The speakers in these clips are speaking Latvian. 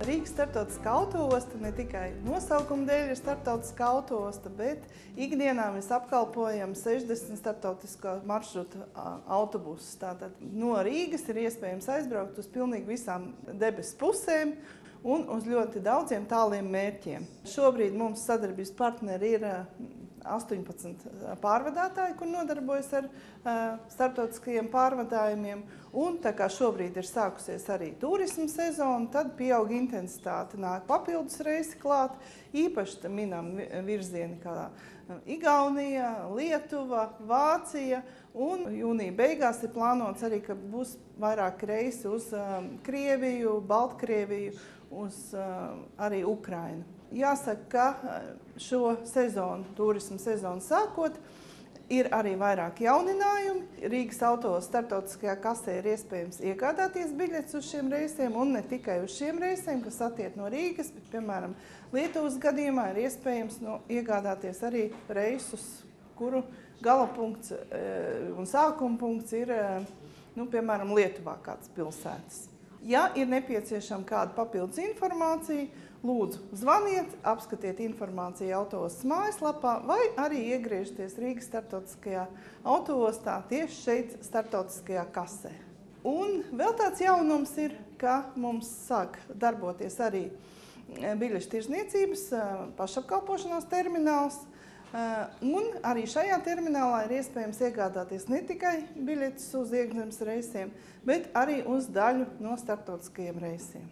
Rīgas starptautiskā autoosta ne tikai nosaukuma dēļ ir starptautiskā autoosta, bet ikdienā mēs apkalpojam 60 starptautisko maršrutu autobusus. Tātad no Rīgas ir iespējams aizbraukt uz pilnīgi visām debesu pusēm un uz ļoti daudziem tāliem mērķiem. Šobrīd mums sadarbības partneri ir 18 pārvadātāji, kur nodarbojas ar starptautiskajiem pārvadājumiem. Un tā kā šobrīd ir sākusies arī turisma sezona, tad pieaug intensitāte, nāk papildus reisi klāt. Īpaši minam virzieni kā Igaunija, Lietuva, Vācija. Un jūnija beigās ir plānots arī, ka būs vairāk reisi uz Krieviju, Baltkrieviju, uz arī Ukrainu. Jāsaka, ka šo sezonu, turismu sezonu sākot, ir arī vairāk jauninājumi. Rīgas autoostu starptautiskajā kasē ir iespējams iegādāties biļetes uz šiem reisiem, un ne tikai uz šiem reisiem, kas attiek no Rīgas, bet, piemēram, Lietuvas gadījumā ir iespējams iegādāties arī reisus, kuru galapunkts un sākuma punkts ir, piemēram, Lietuvā kādas pilsētas. Ja ir nepieciešama kāda papildus informācija, lūdzu zvaniet, apskatiet informāciju autoostas mājaslapā vai arī iegriežties Rīgas starptautiskajā autoostā tieši šeit starptautiskajā kasē. Un vēl tāds jaunums ir, ka mums sāk darboties arī biļešu tirzniecības pašapkalpošanās termināls. Un arī šajā terminālā ir iespējams iegādāties ne tikai biļetes uz iekšzemes reisiem, bet arī uz daļu no starptautiskajiem reisiem.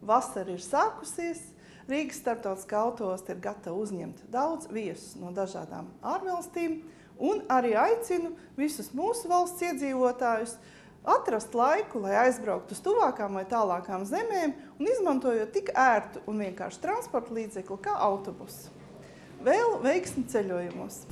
Vasara ir sākusies, Rīgas starptautiskā autoosta ir gatava uzņemt daudz viesus no dažādām ārvalstīm un arī aicinu visus mūsu valsts iedzīvotājus atrast laiku, lai aizbrauktu uz tuvākām vai tālākām zemēm un izmantojot tik ērtu un vienkārši transporta līdzekli kā autobusu. Vēl veiksmi ceļojumos!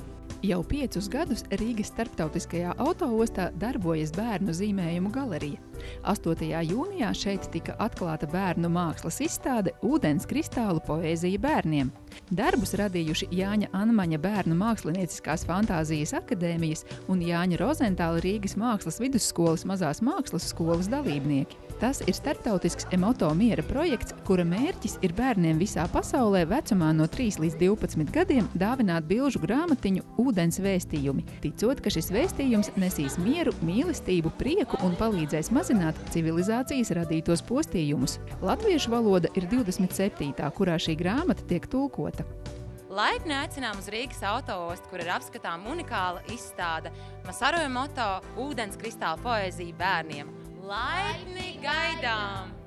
Jau 5 gadus Rīgas starptautiskajā autoostā darbojas bērnu zīmējumu galerija. 8. jūnijā šeit tika atklāta bērnu mākslas izstāde Ūdens kristālu poēzija bērniem. Darbus radījuši Jāņa Anmaņa bērnu mākslinieciskās fantāzijas akadēmijas un Jāņa Rozentāla Rīgas mākslas vidusskolas mazās mākslas skolas dalībnieki. Tas ir starptautisks Emoto miera projekts, kura mērķis ir bērniem visā pasaulē vecumā no 3 līdz 12 gadiem dāvināt bilžu grāmatiņu Ūdens vēstījumi, ticot, ka šis vēstījums nesīs mieru, mīlestību, prieku un palīdzēs mazināt civilizācijas radītos postījumus. Latviešu valoda ir 27. kurā šī grāmata tiek tulkota. Laipni aicinām uz Rīgas autoostu, kur ir apskatām unikāla izstāde Masaru Emoto Ūdens kristāla poēzija bērniem. Laipni gaidām!